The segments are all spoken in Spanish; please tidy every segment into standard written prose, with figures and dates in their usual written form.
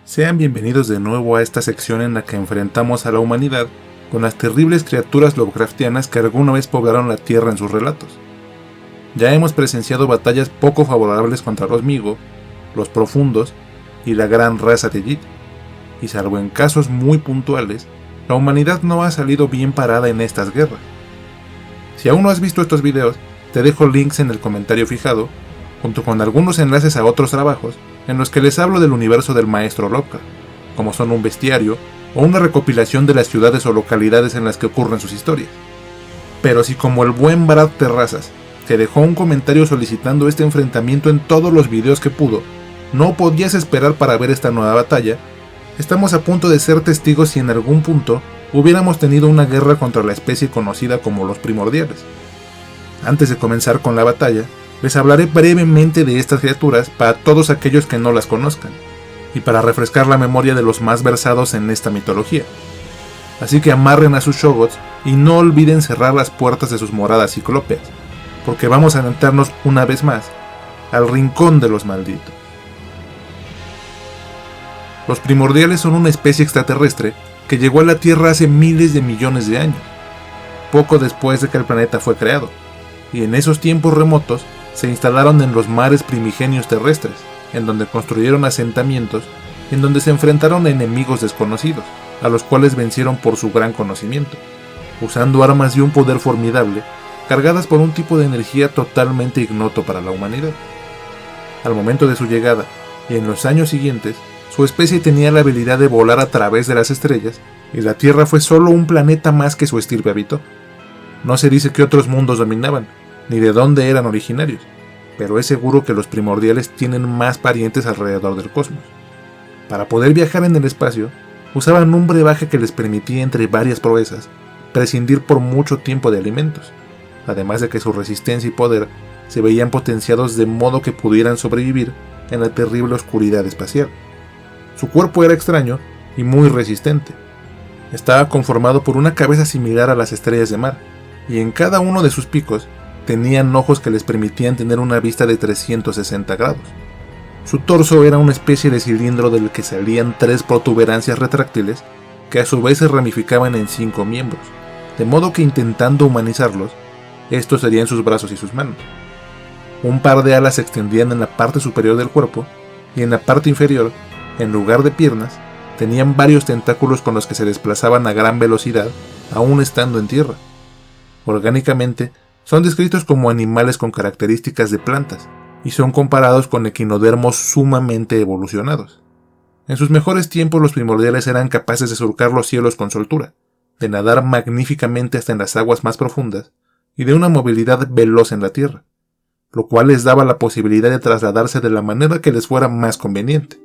Sean bienvenidos de nuevo a esta sección en la que enfrentamos a la humanidad con las terribles criaturas Lovecraftianas que alguna vez poblaron la Tierra en sus relatos. Ya hemos presenciado batallas poco favorables contra los Migo, los Profundos y la gran raza de Yit, y salvo en casos muy puntuales, la humanidad no ha salido bien parada en estas guerras. Si aún no has visto estos videos, te dejo links en el comentario fijado, junto con algunos enlaces a otros trabajos en los que les hablo del universo del maestro Lovecraft, como son un bestiario o una recopilación de las ciudades o localidades en las que ocurren sus historias. Pero si como el buen Brad Terrazas te dejó un comentario solicitando este enfrentamiento en todos los videos que pudo, no podías esperar para ver esta nueva batalla, estamos a punto de ser testigos si en algún punto hubiéramos tenido una guerra contra la especie conocida como los Primordiales. Antes de comenzar con la batalla, les hablaré brevemente de estas criaturas para todos aquellos que no las conozcan, y para refrescar la memoria de los más versados en esta mitología. Así que amarren a sus Shoggoths y no olviden cerrar las puertas de sus moradas ciclópeas, porque vamos a adentrarnos una vez más al rincón de los malditos. Los Primordiales son una especie extraterrestre que llegó a la Tierra hace miles de millones de años, poco después de que el planeta fue creado, y en esos tiempos remotos se instalaron en los mares primigenios terrestres, en donde construyeron asentamientos, en donde se enfrentaron a enemigos desconocidos, a los cuales vencieron por su gran conocimiento, usando armas de un poder formidable, cargadas por un tipo de energía totalmente ignoto para la humanidad. Al momento de su llegada, y en los años siguientes, su especie tenía la habilidad de volar a través de las estrellas, y la Tierra fue solo un planeta más que su estirpe habitó. No se dice qué otros mundos dominaban, ni de dónde eran originarios, pero es seguro que los Primordiales tienen más parientes alrededor del cosmos. Para poder viajar en el espacio, usaban un brebaje que les permitía, entre varias proezas, prescindir por mucho tiempo de alimentos, además de que su resistencia y poder se veían potenciados de modo que pudieran sobrevivir en la terrible oscuridad espacial. Su cuerpo era extraño y muy resistente. Estaba conformado por una cabeza similar a las estrellas de mar, y en cada uno de sus picos tenían ojos que les permitían tener una vista de 360 grados. Su torso era una especie de cilindro del que salían 3 protuberancias retráctiles que a su vez se ramificaban en 5 miembros, de modo que intentando humanizarlos, estos serían sus brazos y sus manos. Un par de alas se extendían en la parte superior del cuerpo, y en la parte inferior, en lugar de piernas, tenían varios tentáculos con los que se desplazaban a gran velocidad, aún estando en tierra. Orgánicamente, son descritos como animales con características de plantas, y son comparados con equinodermos sumamente evolucionados. En sus mejores tiempos los Primordiales eran capaces de surcar los cielos con soltura, de nadar magníficamente hasta en las aguas más profundas, y de una movilidad veloz en la tierra, lo cual les daba la posibilidad de trasladarse de la manera que les fuera más conveniente.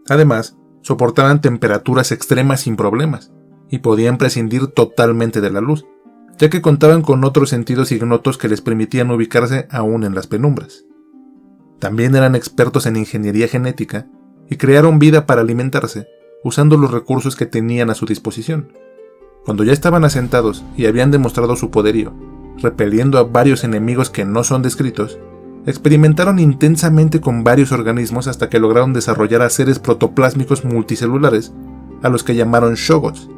Además, soportaban temperaturas extremas sin problemas, y podían prescindir totalmente de la luz, ya que contaban con otros sentidos ignotos que les permitían ubicarse aún en las penumbras. También eran expertos en ingeniería genética y crearon vida para alimentarse, usando los recursos que tenían a su disposición. Cuando ya estaban asentados y habían demostrado su poderío, repeliendo a varios enemigos que no son descritos, experimentaron intensamente con varios organismos hasta que lograron desarrollar a seres protoplásmicos multicelulares, a los que llamaron Shoggoths,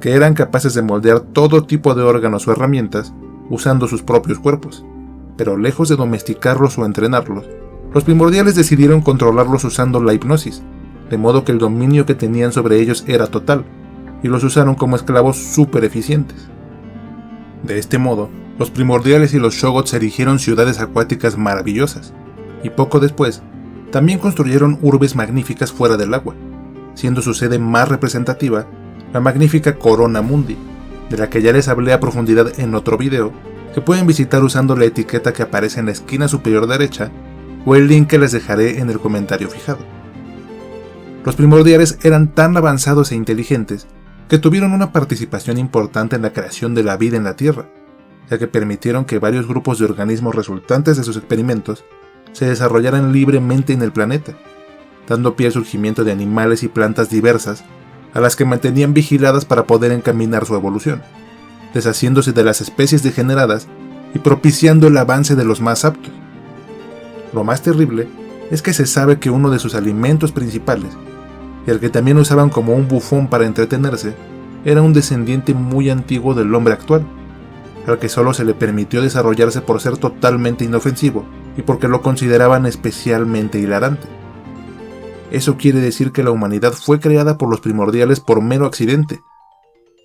que eran capaces de moldear todo tipo de órganos o herramientas usando sus propios cuerpos, pero lejos de domesticarlos o entrenarlos, los Primordiales decidieron controlarlos usando la hipnosis, de modo que el dominio que tenían sobre ellos era total, y los usaron como esclavos súper eficientes. De este modo, los Primordiales y los Shoggoths erigieron ciudades acuáticas maravillosas, y poco después, también construyeron urbes magníficas fuera del agua, siendo su sede más representativa la magnífica Corona Mundi, de la que ya les hablé a profundidad en otro video, que pueden visitar usando la etiqueta que aparece en la esquina superior derecha o el link que les dejaré en el comentario fijado. Los Primordiales eran tan avanzados e inteligentes que tuvieron una participación importante en la creación de la vida en la Tierra, ya que permitieron que varios grupos de organismos resultantes de sus experimentos se desarrollaran libremente en el planeta, dando pie al surgimiento de animales y plantas diversas a las que mantenían vigiladas para poder encaminar su evolución, deshaciéndose de las especies degeneradas y propiciando el avance de los más aptos. Lo más terrible es que se sabe que uno de sus alimentos principales y al que también usaban como un bufón para entretenerse, era un descendiente muy antiguo del hombre actual, al que solo se le permitió desarrollarse por ser totalmente inofensivo y porque lo consideraban especialmente hilarante. Eso quiere decir que la humanidad fue creada por los primordiales por mero accidente,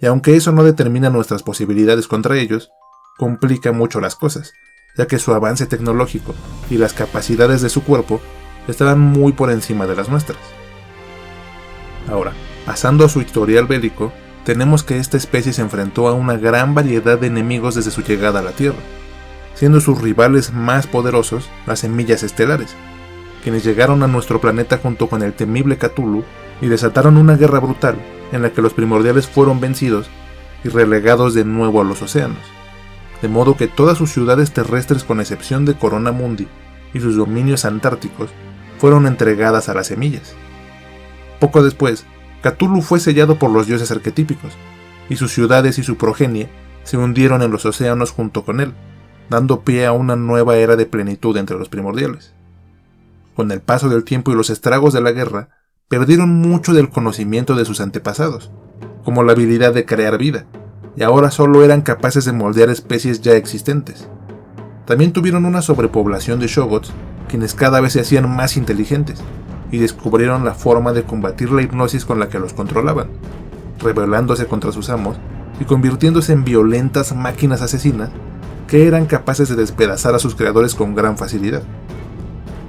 y aunque eso no determina nuestras posibilidades contra ellos, complica mucho las cosas, ya que su avance tecnológico y las capacidades de su cuerpo estaban muy por encima de las nuestras. Ahora, pasando a su historial bélico, tenemos que esta especie se enfrentó a una gran variedad de enemigos desde su llegada a la Tierra, siendo sus rivales más poderosos las semillas estelares, quienes llegaron a nuestro planeta junto con el temible Cthulhu y desataron una guerra brutal en la que los primordiales fueron vencidos y relegados de nuevo a los océanos, de modo que todas sus ciudades terrestres con excepción de Corona Mundi y sus dominios antárticos fueron entregadas a las semillas. Poco después, Cthulhu fue sellado por los dioses arquetípicos, y sus ciudades y su progenie se hundieron en los océanos junto con él, dando pie a una nueva era de plenitud entre los primordiales. Con el paso del tiempo y los estragos de la guerra, perdieron mucho del conocimiento de sus antepasados, como la habilidad de crear vida, y ahora solo eran capaces de moldear especies ya existentes. También tuvieron una sobrepoblación de Shoggoths, quienes cada vez se hacían más inteligentes, y descubrieron la forma de combatir la hipnosis con la que los controlaban, rebelándose contra sus amos y convirtiéndose en violentas máquinas asesinas que eran capaces de despedazar a sus creadores con gran facilidad.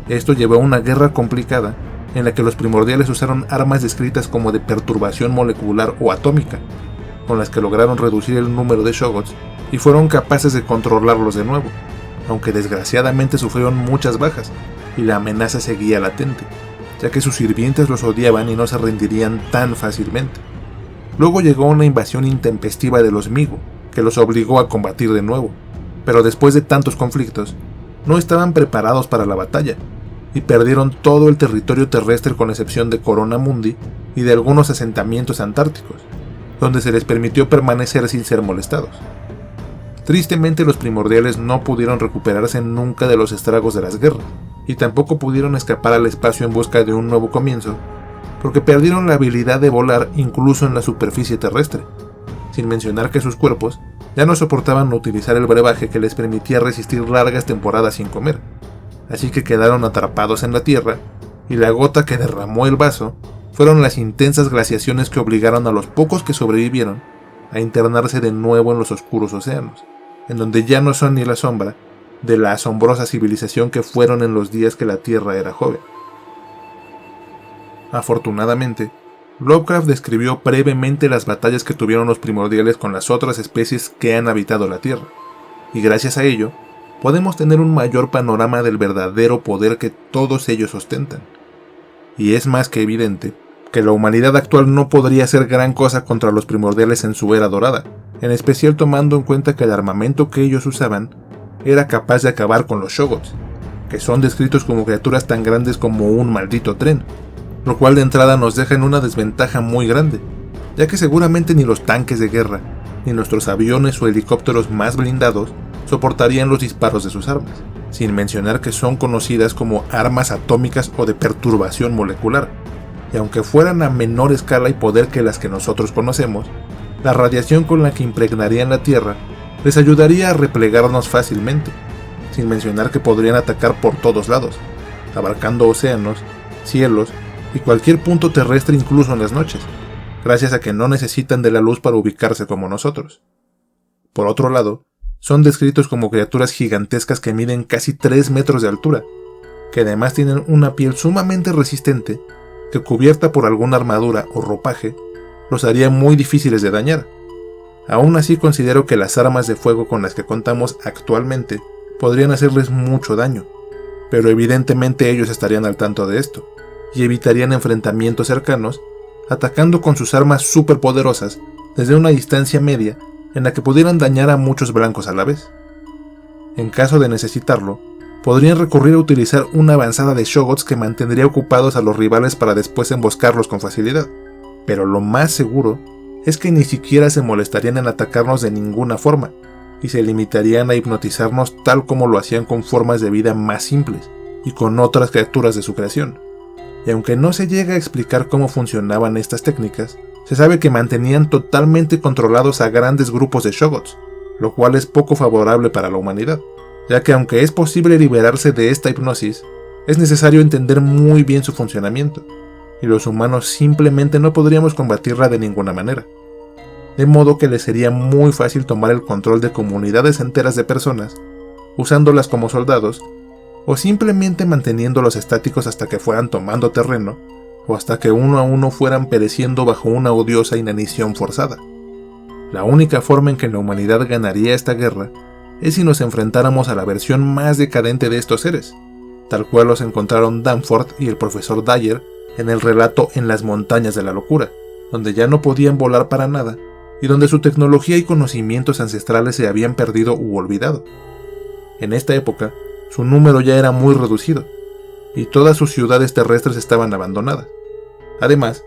Esto llevó a una guerra complicada en la que los primordiales usaron armas descritas como de perturbación molecular o atómica, con las que lograron reducir el número de Shoggoths y fueron capaces de controlarlos de nuevo, aunque desgraciadamente sufrieron muchas bajas y la amenaza seguía latente, ya que sus sirvientes los odiaban y no se rendirían tan fácilmente. Luego llegó una invasión intempestiva de los Migu, que los obligó a combatir de nuevo, pero después de tantos conflictos, no estaban preparados para la batalla, y perdieron todo el territorio terrestre con excepción de Corona Mundi y de algunos asentamientos antárticos, donde se les permitió permanecer sin ser molestados. Tristemente, los primordiales no pudieron recuperarse nunca de los estragos de las guerras, y tampoco pudieron escapar al espacio en busca de un nuevo comienzo, porque perdieron la habilidad de volar incluso en la superficie terrestre, sin mencionar que sus cuerpos ya no soportaban utilizar el brebaje que les permitía resistir largas temporadas sin comer, así que quedaron atrapados en la Tierra, y la gota que derramó el vaso fueron las intensas glaciaciones que obligaron a los pocos que sobrevivieron a internarse de nuevo en los oscuros océanos, en donde ya no son ni la sombra de la asombrosa civilización que fueron en los días que la Tierra era joven. Afortunadamente, Lovecraft describió brevemente las batallas que tuvieron los primordiales con las otras especies que han habitado la Tierra, y gracias a ello, podemos tener un mayor panorama del verdadero poder que todos ellos ostentan. Y es más que evidente que la humanidad actual no podría hacer gran cosa contra los primordiales en su era dorada, en especial tomando en cuenta que el armamento que ellos usaban era capaz de acabar con los Shoggoths, que son descritos como criaturas tan grandes como un maldito tren, lo cual de entrada nos deja en una desventaja muy grande, ya que seguramente ni los tanques de guerra, ni nuestros aviones o helicópteros más blindados soportarían los disparos de sus armas, sin mencionar que son conocidas como armas atómicas o de perturbación molecular, y aunque fueran a menor escala y poder que las que nosotros conocemos, la radiación con la que impregnarían la Tierra les ayudaría a replegarnos fácilmente, sin mencionar que podrían atacar por todos lados, abarcando océanos, cielos y cualquier punto terrestre incluso en las noches, gracias a que no necesitan de la luz para ubicarse como nosotros. Por otro lado, son descritos como criaturas gigantescas que miden casi 3 metros de altura, que además tienen una piel sumamente resistente que cubierta por alguna armadura o ropaje, los haría muy difíciles de dañar. Aún así considero que las armas de fuego con las que contamos actualmente podrían hacerles mucho daño, pero evidentemente ellos estarían al tanto de esto, y evitarían enfrentamientos cercanos, atacando con sus armas superpoderosas desde una distancia media en la que pudieran dañar a muchos blancos a la vez. En caso de necesitarlo, podrían recurrir a utilizar una avanzada de Shoggoths que mantendría ocupados a los rivales para después emboscarlos con facilidad, pero lo más seguro es que ni siquiera se molestarían en atacarnos de ninguna forma, y se limitarían a hipnotizarnos tal como lo hacían con formas de vida más simples y con otras criaturas de su creación, y aunque no se llega a explicar cómo funcionaban estas técnicas, se sabe que mantenían totalmente controlados a grandes grupos de Shoggoths, lo cual es poco favorable para la humanidad, ya que aunque es posible liberarse de esta hipnosis, es necesario entender muy bien su funcionamiento, y los humanos simplemente no podríamos combatirla de ninguna manera. De modo que les sería muy fácil tomar el control de comunidades enteras de personas, usándolas como soldados, o simplemente manteniéndolos estáticos hasta que fueran tomando terreno, o hasta que uno a uno fueran pereciendo bajo una odiosa inanición forzada. La única forma en que la humanidad ganaría esta guerra es si nos enfrentáramos a la versión más decadente de estos seres, tal cual los encontraron Danforth y el profesor Dyer en el relato En las montañas de la locura, donde ya no podían volar para nada, y donde su tecnología y conocimientos ancestrales se habían perdido u olvidado. En esta época, su número ya era muy reducido, y todas sus ciudades terrestres estaban abandonadas. Además,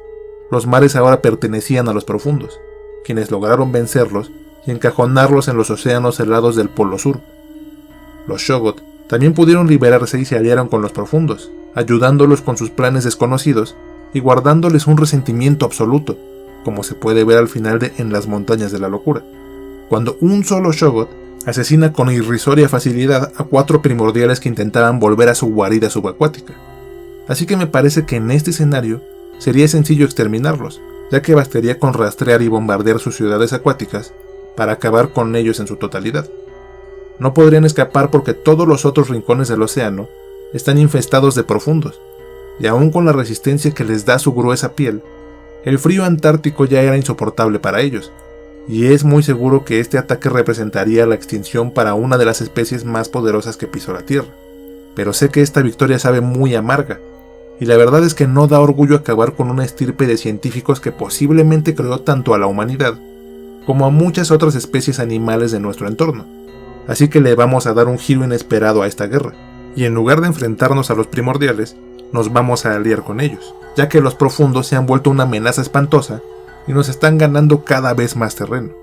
los mares ahora pertenecían a los profundos, quienes lograron vencerlos y encajonarlos en los océanos helados del Polo Sur. Los Shoggoth también pudieron liberarse y se aliaron con los profundos, ayudándolos con sus planes desconocidos y guardándoles un resentimiento absoluto, como se puede ver al final de En las montañas de la locura, cuando un solo Shoggoth asesina con irrisoria facilidad a 4 primordiales que intentaban volver a su guarida subacuática. Así que me parece que en este escenario sería sencillo exterminarlos, ya que bastaría con rastrear y bombardear sus ciudades acuáticas para acabar con ellos en su totalidad. No podrían escapar porque todos los otros rincones del océano están infestados de profundos, y aún con la resistencia que les da su gruesa piel, el frío antártico ya era insoportable para ellos, y es muy seguro que este ataque representaría la extinción para una de las especies más poderosas que pisó la Tierra. Pero sé que esta victoria sabe muy amarga, y la verdad es que no da orgullo acabar con una estirpe de científicos que posiblemente creó tanto a la humanidad como a muchas otras especies animales de nuestro entorno. Así que le vamos a dar un giro inesperado a esta guerra, y en lugar de enfrentarnos a los primordiales, nos vamos a aliar con ellos, ya que los profundos se han vuelto una amenaza espantosa y nos están ganando cada vez más terreno.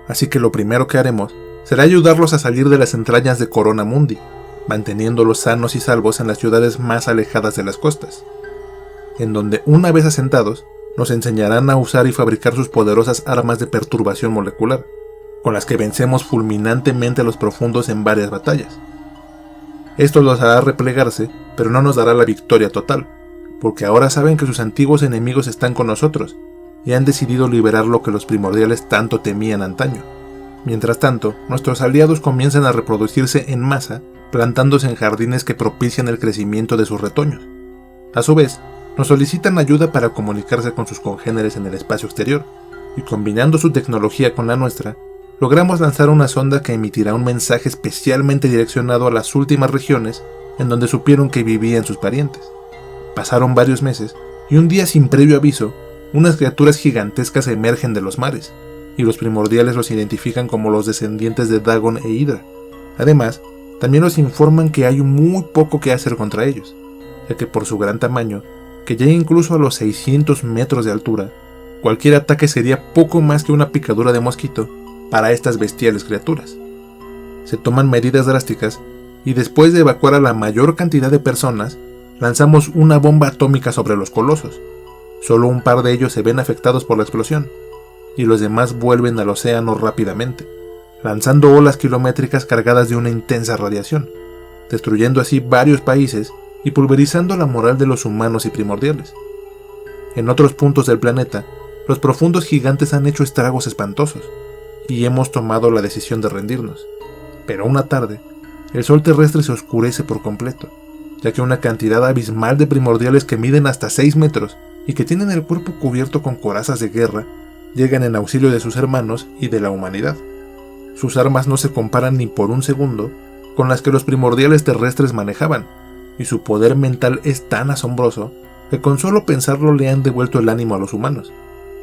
Así que lo primero que haremos será ayudarlos a salir de las entrañas de Corona Mundi, manteniéndolos sanos y salvos en las ciudades más alejadas de las costas, en donde una vez asentados, nos enseñarán a usar y fabricar sus poderosas armas de perturbación molecular, con las que vencemos fulminantemente a los profundos en varias batallas. Esto los hará replegarse, pero no nos dará la victoria total, porque ahora saben que sus antiguos enemigos están con nosotros, y han decidido liberar lo que los primordiales tanto temían antaño. Mientras tanto, nuestros aliados comienzan a reproducirse en masa, plantándose en jardines que propician el crecimiento de sus retoños. A su vez, nos solicitan ayuda para comunicarse con sus congéneres en el espacio exterior, y combinando su tecnología con la nuestra, logramos lanzar una sonda que emitirá un mensaje especialmente direccionado a las últimas regiones en donde supieron que vivían sus parientes. Pasaron varios meses, y un día sin previo aviso, unas criaturas gigantescas emergen de los mares, y los primordiales los identifican como los descendientes de Dagon e Hydra. Además, también nos informan que hay muy poco que hacer contra ellos, ya que por su gran tamaño, que llega incluso a los 600 metros de altura, cualquier ataque sería poco más que una picadura de mosquito para estas bestiales criaturas. Se toman medidas drásticas, y después de evacuar a la mayor cantidad de personas, lanzamos una bomba atómica sobre los colosos. Solo un par de ellos se ven afectados por la explosión, y los demás vuelven al océano rápidamente, lanzando olas kilométricas cargadas de una intensa radiación, destruyendo así varios países y pulverizando la moral de los humanos y primordiales. En otros puntos del planeta, los profundos gigantes han hecho estragos espantosos, y hemos tomado la decisión de rendirnos. Pero una tarde, el sol terrestre se oscurece por completo, ya que una cantidad abismal de primordiales que miden hasta 6 metros y que tienen el cuerpo cubierto con corazas de guerra, llegan en auxilio de sus hermanos y de la humanidad. Sus armas no se comparan ni por un segundo con las que los primordiales terrestres manejaban, y su poder mental es tan asombroso que con solo pensarlo le han devuelto el ánimo a los humanos.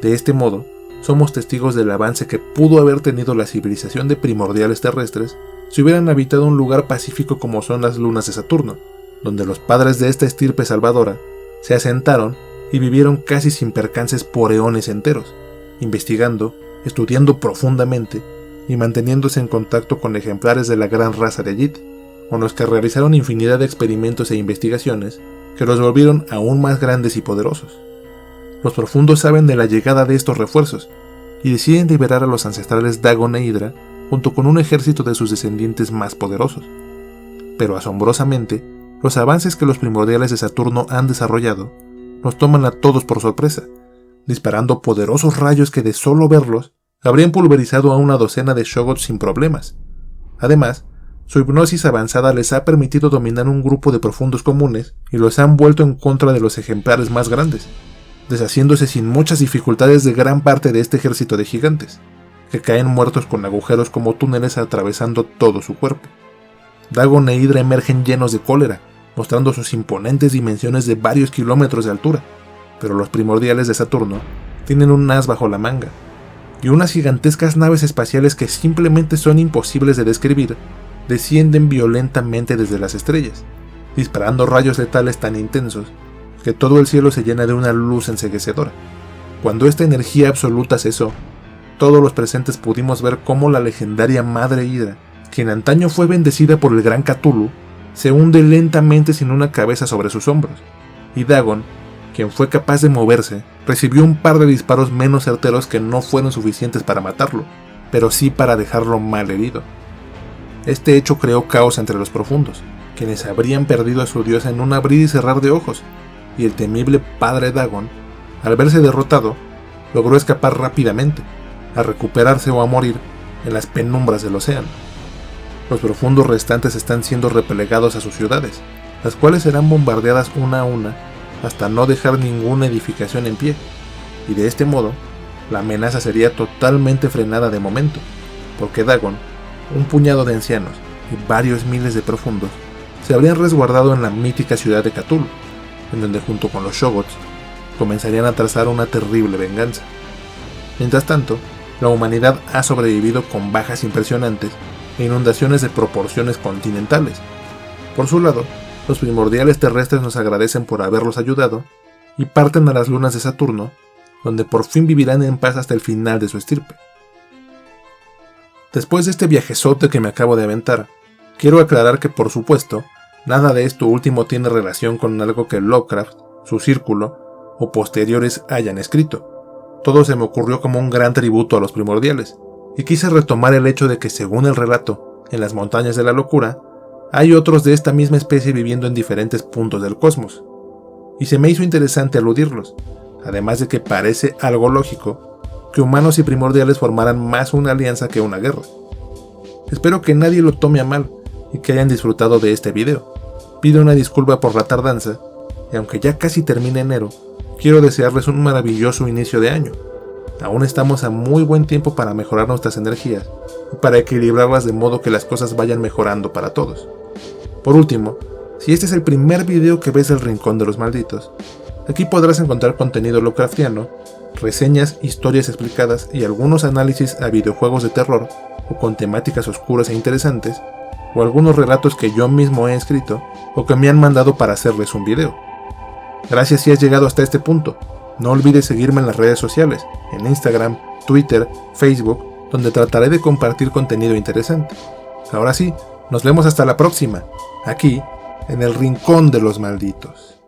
De este modo, somos testigos del avance que pudo haber tenido la civilización de primordiales terrestres si hubieran habitado un lugar pacífico como son las lunas de Saturno, donde los padres de esta estirpe salvadora se asentaron y vivieron casi sin percances por eones enteros, investigando, estudiando profundamente y manteniéndose en contacto con ejemplares de la gran raza de Yit, con los que realizaron infinidad de experimentos e investigaciones que los volvieron aún más grandes y poderosos. Los profundos saben de la llegada de estos refuerzos y deciden liberar a los ancestrales Dagon e Hydra junto con un ejército de sus descendientes más poderosos. Pero asombrosamente, los avances que los primordiales de Saturno han desarrollado nos toman a todos por sorpresa, disparando poderosos rayos que de solo verlos habrían pulverizado a una docena de Shoggoths sin problemas. Además, su hipnosis avanzada les ha permitido dominar un grupo de profundos comunes y los han vuelto en contra de los ejemplares más grandes, deshaciéndose sin muchas dificultades de gran parte de este ejército de gigantes, que caen muertos con agujeros como túneles atravesando todo su cuerpo. Dagon e Hydra emergen llenos de cólera, mostrando sus imponentes dimensiones de varios kilómetros de altura, pero los primordiales de Saturno tienen un as bajo la manga, y unas gigantescas naves espaciales que simplemente son imposibles de describir descienden violentamente desde las estrellas, disparando rayos letales tan intensos que todo el cielo se llena de una luz enceguecedora. Cuando esta energía absoluta cesó, todos los presentes pudimos ver cómo la legendaria Madre Hydra, quien antaño fue bendecida por el gran Cthulhu, se hunde lentamente sin una cabeza sobre sus hombros, y Dagon, quien fue capaz de moverse, recibió un par de disparos menos certeros que no fueron suficientes para matarlo, pero sí para dejarlo mal herido. Este hecho creó caos entre los profundos, quienes habrían perdido a su diosa en un abrir y cerrar de ojos, y el temible padre Dagon, al verse derrotado, logró escapar rápidamente, a recuperarse o a morir en las penumbras del océano. Los profundos restantes están siendo replegados a sus ciudades, las cuales serán bombardeadas una a una hasta no dejar ninguna edificación en pie, y de este modo, la amenaza sería totalmente frenada de momento, porque Dagon, un puñado de ancianos y varios miles de profundos se habrían resguardado en la mítica ciudad de Cthulhu, en donde junto con los Shoggoths comenzarían a trazar una terrible venganza. Mientras tanto, la humanidad ha sobrevivido con bajas impresionantes e inundaciones de proporciones continentales. Por su lado, los primordiales terrestres nos agradecen por haberlos ayudado y parten a las lunas de Saturno, donde por fin vivirán en paz hasta el final de su estirpe. Después de este viajezote que me acabo de aventar, quiero aclarar que por supuesto, nada de esto último tiene relación con algo que Lovecraft, su círculo o posteriores hayan escrito. Todo se me ocurrió como un gran tributo a los primordiales, y quise retomar el hecho de que según el relato, en las montañas de la locura, hay otros de esta misma especie viviendo en diferentes puntos del cosmos, y se me hizo interesante aludirlos, además de que parece algo lógico que humanos y primordiales formaran más una alianza que una guerra. Espero que nadie lo tome a mal y que hayan disfrutado de este video. Pido una disculpa por la tardanza, y aunque ya casi termina enero, quiero desearles un maravilloso inicio de año. Aún estamos a muy buen tiempo para mejorar nuestras energías y para equilibrarlas de modo que las cosas vayan mejorando para todos. Por último, si este es el primer video que ves del Rincón de los Malditos, aquí podrás encontrar contenido Lovecraftiano, reseñas, historias explicadas y algunos análisis a videojuegos de terror o con temáticas oscuras e interesantes, o algunos relatos que yo mismo he escrito o que me han mandado para hacerles un video. Gracias si has llegado hasta este punto. No olvides seguirme en las redes sociales, en Instagram, Twitter, Facebook, donde trataré de compartir contenido interesante. Ahora sí, nos vemos hasta la próxima, aquí, en el Rincón de los Malditos.